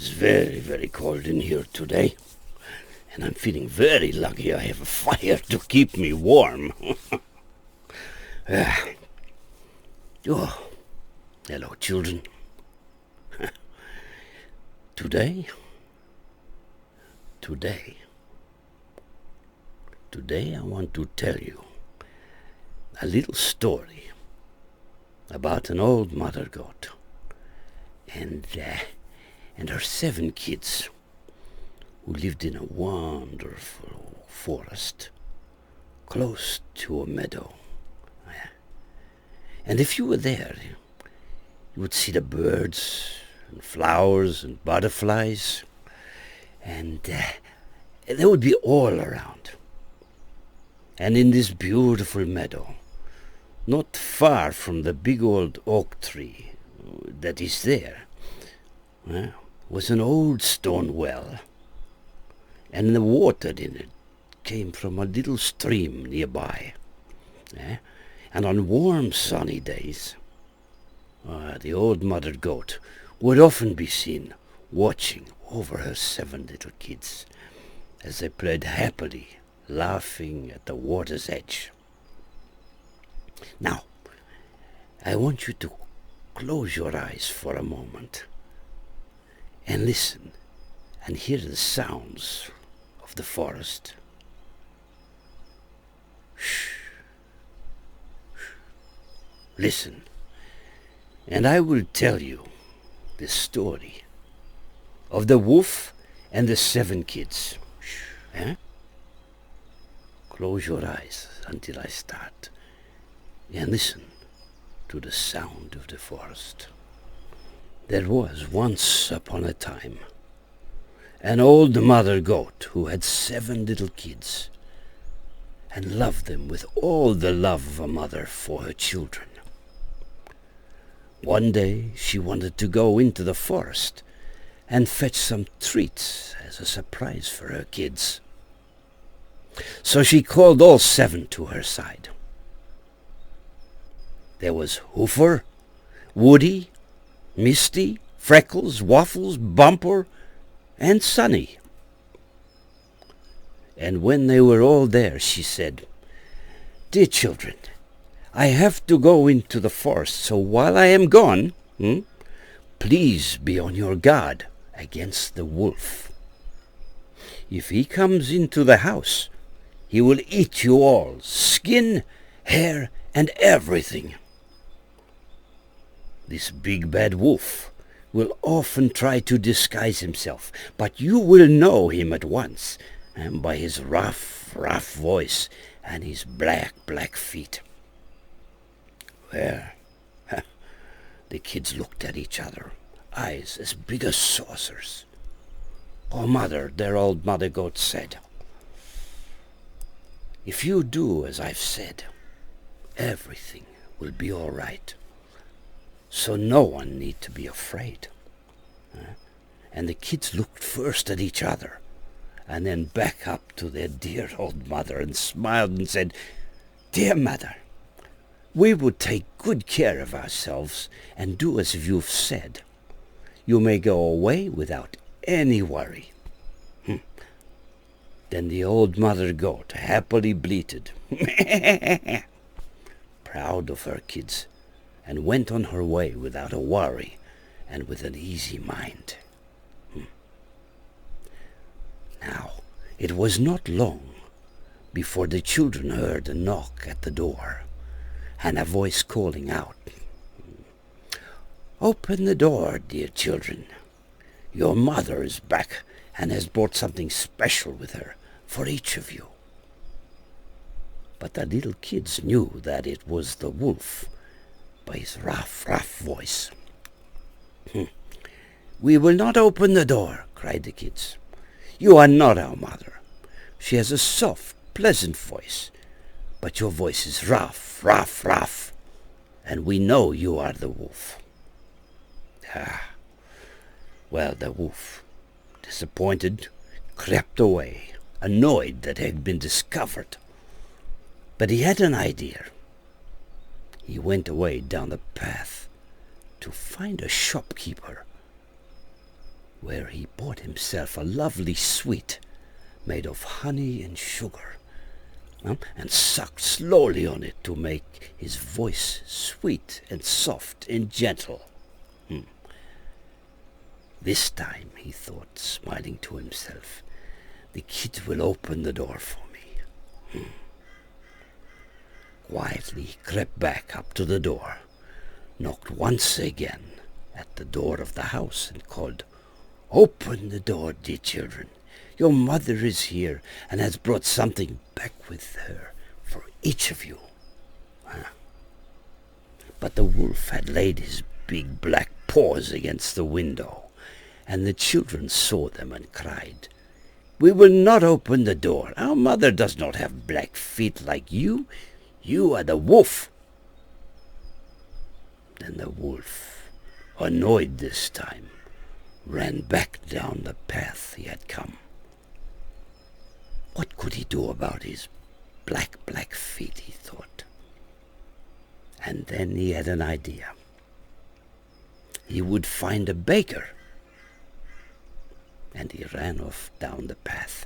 It's very, very cold in here today, and I'm feeling very lucky I have a fire to keep me warm. Ah. Oh, hello, children. Today I want to tell you a little story about an old mother goat and her 7 kids who lived in a wonderful forest close to a meadow. And if you were there, you would see the birds and flowers and butterflies, and they would be all around. And in this beautiful meadow, not far from the big old oak tree that is there, was an old stone well, and the water in it came from a little stream nearby. And on warm sunny days, the old mother goat would often be seen watching over her 7 little kids as they played happily, laughing at the water's edge. Now, I want you to close your eyes for a moment and listen and hear the sounds of the forest. Shh. Listen, and I will tell you the story of the wolf and the 7 kids. Close your eyes until I start and listen to the sound of the forest. There was once upon a time an old mother goat who had 7 little kids and loved them with all the love of a mother for her children. One day she wanted to go into the forest and fetch some treats as a surprise for her kids. So she called all 7 to her side. There was Hoofer, Woody, Misty, Freckles, Waffles, Bumper, and Sunny. And when they were all there, she said, "Dear children, I have to go into the forest, so while I am gone, please be on your guard against the wolf. If he comes into the house, he will eat you all, skin, hair, and everything. This big bad wolf will often try to disguise himself, but you will know him at once, and by his rough voice and his black feet." Well, the kids looked at each other, eyes as big as saucers. "Oh, Mother," their old mother goat said, "if you do as I've said, everything will be all right. So no one need to be afraid." And the kids looked first at each other and then back up to their dear old mother and smiled and said, "Dear Mother, we would take good care of ourselves and do as you've said. You may go away without any worry." Then the old mother goat happily bleated, proud of her kids, and went on her way without a worry and with an easy mind. Now, it was not long before the children heard a knock at the door and a voice calling out, "Open the door, dear children. Your mother is back and has brought something special with her for each of you." But the little kids knew that it was the wolf by his rough voice. "We will not open the door," cried the kids. "You are not our mother. She has a soft, pleasant voice, but your voice is rough, and we know you are the wolf." Well, the wolf, disappointed, crept away, annoyed that he had been discovered. But he had an idea. He went away down the path to find a shopkeeper where he bought himself a lovely sweet made of honey and sugar, and sucked slowly on it to make his voice sweet and soft and gentle. This time, he thought, smiling to himself, the kids will open the door for me. Quietly he crept back up to the door, knocked once again at the door of the house, and called, "Open the door, dear children. Your mother is here and has brought something back with her for each of you." But the wolf had laid his big black paws against the window, and the children saw them and cried, "We will not open the door. Our mother does not have black feet like you. You are the wolf." Then the wolf, annoyed this time, ran back down the path he had come. What could he do about his black feet, he thought. And then he had an idea. He would find a baker. And he ran off down the path.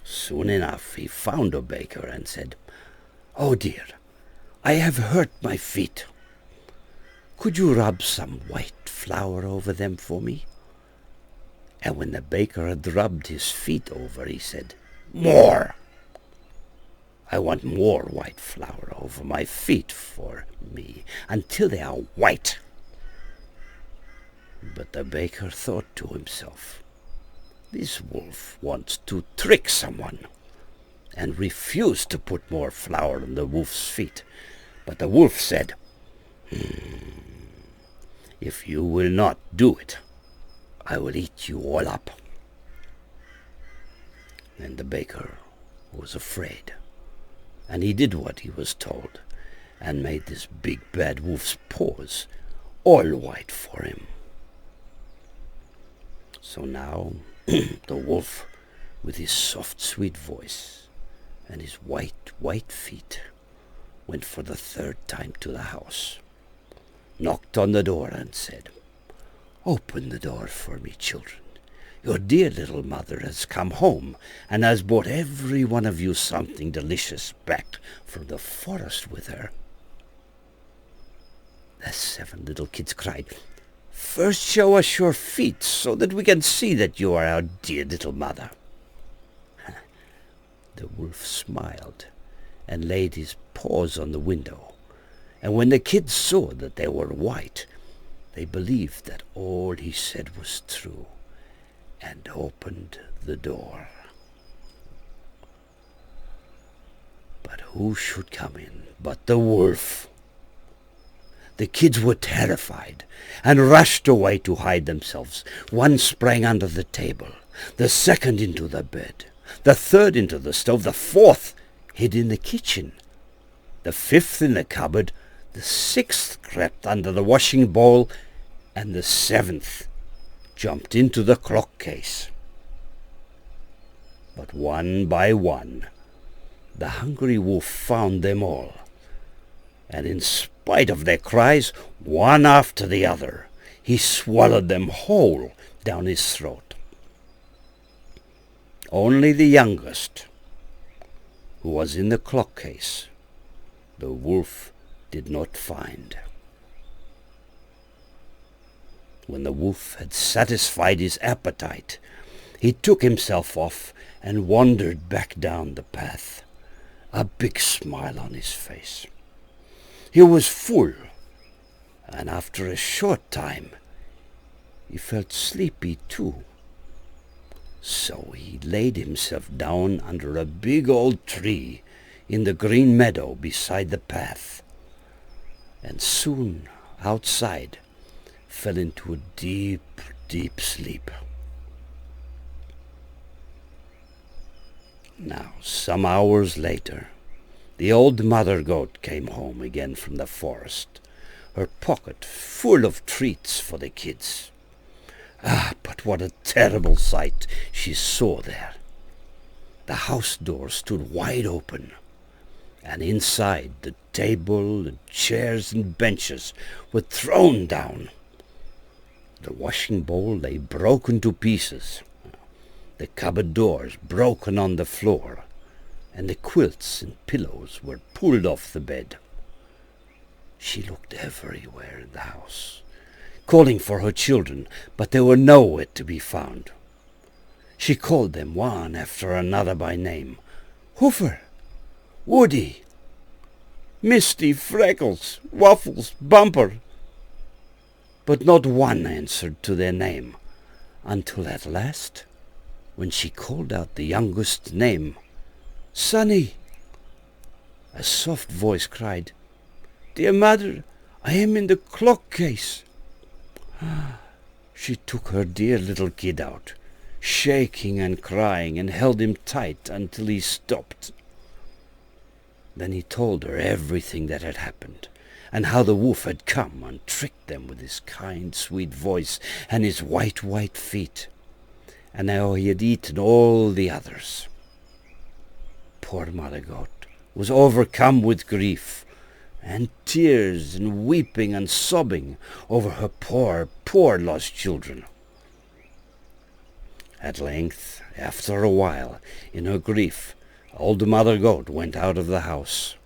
Soon enough he found a baker and said, "Oh dear, I have hurt my feet. Could you rub some white flour over them for me?" And when the baker had rubbed his feet over, he said, "More! I want more white flour over my feet for me until they are white." But the baker thought to himself, "This wolf wants to trick someone," and refused to put more flour on the wolf's feet. But the wolf said, "If you will not do it, I will eat you all up." And the baker was afraid, and he did what he was told, and made this big bad wolf's paws all white for him. So now the wolf, with his soft, sweet voice and his white feet, went for the third time to the house, knocked on the door and said, "Open the door for me, children. Your dear little mother has come home and has brought every one of you something delicious back from the forest with her." The 7 little kids cried, "First show us your feet so that we can see that you are our dear little mother." The wolf smiled and laid his paws on the window, and when the kids saw that they were white, they believed that all he said was true, and opened the door. But who should come in but the wolf? The kids were terrified and rushed away to hide themselves. One sprang under the table, the second into the bed, the third into the stove, the fourth hid in the kitchen, the fifth in the cupboard, the sixth crept under the washing bowl, and the 7th jumped into the clock case. But one by one, the hungry wolf found them all, and in spite of their cries, one after the other, he swallowed them whole down his throat. Only the youngest, who was in the clock case, the wolf did not find. When the wolf had satisfied his appetite, he took himself off and wandered back down the path, a big smile on his face. He was full, and after a short time he felt sleepy too. So he laid himself down under a big old tree in the green meadow beside the path, and soon outside fell into a deep, deep sleep. Now, some hours later, the old mother goat came home again from the forest, her pocket full of treats for the kids. But what a terrible sight she saw there. The house door stood wide open, and inside the table and chairs and benches were thrown down. The washing bowl lay broken to pieces, the cupboard doors broken on the floor, and the quilts and pillows were pulled off the bed. She looked everywhere in the house, calling for her children, but they were nowhere to be found. She called them one after another by name. Hoofer, Woody, Misty, Freckles, Waffles, Bumper. But not one answered to their name, until at last, when she called out the youngest name, Sonny, a soft voice cried, Dear mother, I am in the clock case. She took her dear little kid out, shaking and crying, and held him tight until he stopped. Then he told her everything that had happened, and how the wolf had come and tricked them with his kind, sweet voice and his white, white feet, and how he had eaten all the others. Poor Mother Goat was overcome with grief, and tears, and weeping and sobbing over her poor, poor lost children. At length, after a while, in her grief, old Mother Goat went out of the house,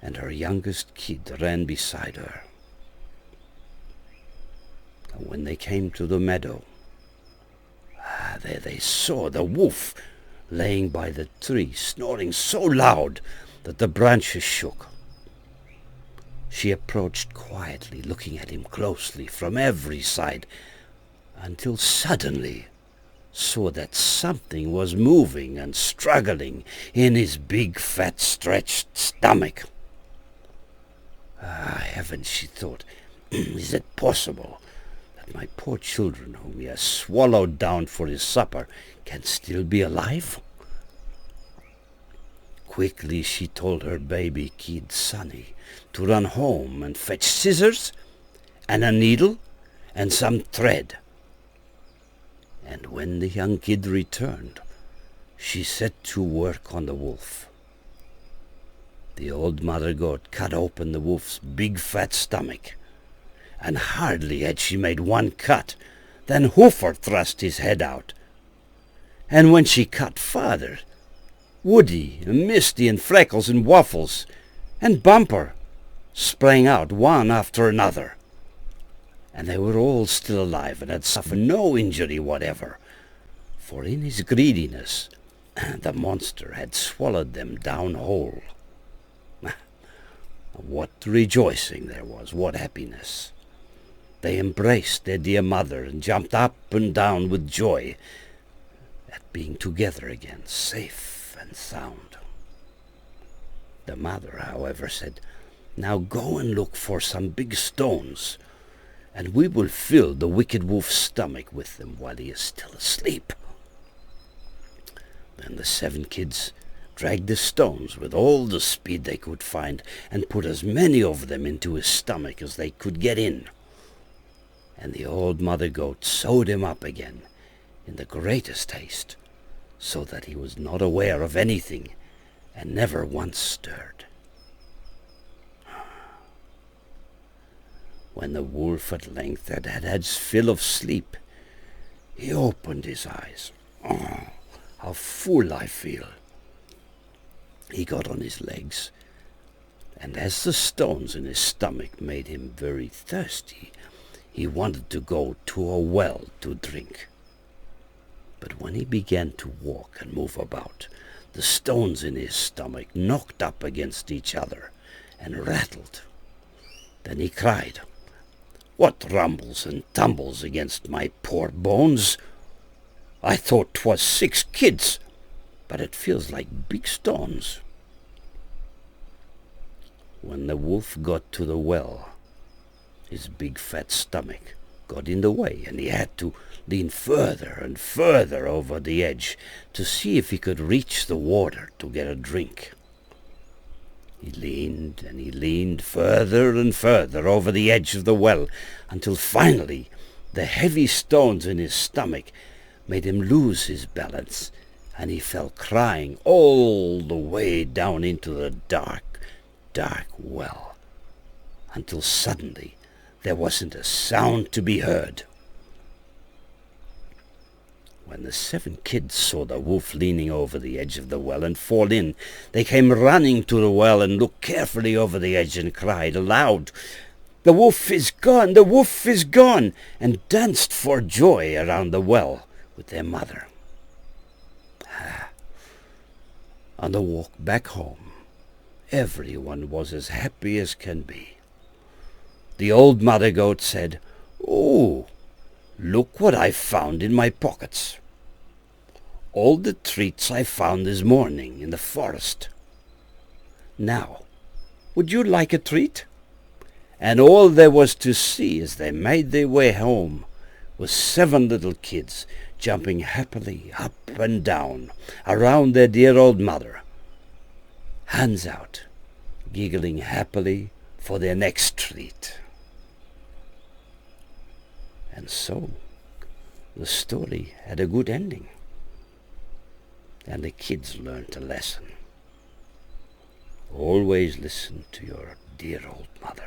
and her youngest kid ran beside her. And when they came to the meadow, there they saw the wolf laying by the tree, snoring so loud that the branches shook. She approached quietly, looking at him closely from every side, until suddenly saw that something was moving and struggling in his big, fat, stretched stomach. Heavens, she thought, is it possible that my poor children, whom he has swallowed down for his supper, can still be alive? Quickly she told her baby kid, Sonny, to run home and fetch scissors and a needle and some thread. And when the young kid returned, she set to work on the wolf. The old Mother Goat cut open the wolf's big fat stomach, and hardly had she made one cut than Hoofer thrust his head out. And when she cut farther, Woody and Misty and Freckles and Waffles and Bumper sprang out one after another. And they were all still alive and had suffered no injury whatever, for in his greediness the monster had swallowed them down whole. What rejoicing there was, what happiness! They embraced their dear mother and jumped up and down with joy at being together again, safe and sound. The mother, however, said, Now go and look for some big stones, and we will fill the wicked wolf's stomach with them while he is still asleep. Then the 7 kids dragged the stones with all the speed they could find, and put as many of them into his stomach as they could get in. And the old Mother Goat sewed him up again in the greatest haste, so that he was not aware of anything, and never once stirred. When the wolf at length had had his fill of sleep, he opened his eyes. Oh, how full I feel! He got on his legs, and as the stones in his stomach made him very thirsty, he wanted to go to a well to drink. But when he began to walk and move about, the stones in his stomach knocked up against each other and rattled. Then he cried, What rumbles and tumbles against my poor bones? I thought 'twas 6 kids, but it feels like big stones. When the wolf got to the well, his big fat stomach got in the way, and he had to lean further and further over the edge to see if he could reach the water to get a drink. He leaned and he leaned further and further over the edge of the well, until finally the heavy stones in his stomach made him lose his balance, and he fell crying all the way down into the dark, dark well, until suddenly there wasn't a sound to be heard. When the 7 kids saw the wolf leaning over the edge of the well and fall in, they came running to the well and looked carefully over the edge and cried aloud, "The wolf is gone! The wolf is gone!" and danced for joy around the well with their mother. On the walk back home, everyone was as happy as can be. The old mother goat said, "Oh, look what I found in my pockets. All the treats I found this morning in the forest. Now, would you like a treat?" And all there was to see as they made their way home was 7 little kids jumping happily up and down around their dear old mother, hands out, giggling happily for their next treat. And so the story had a good ending, and the kids learned a lesson. Always listen to your dear old mother.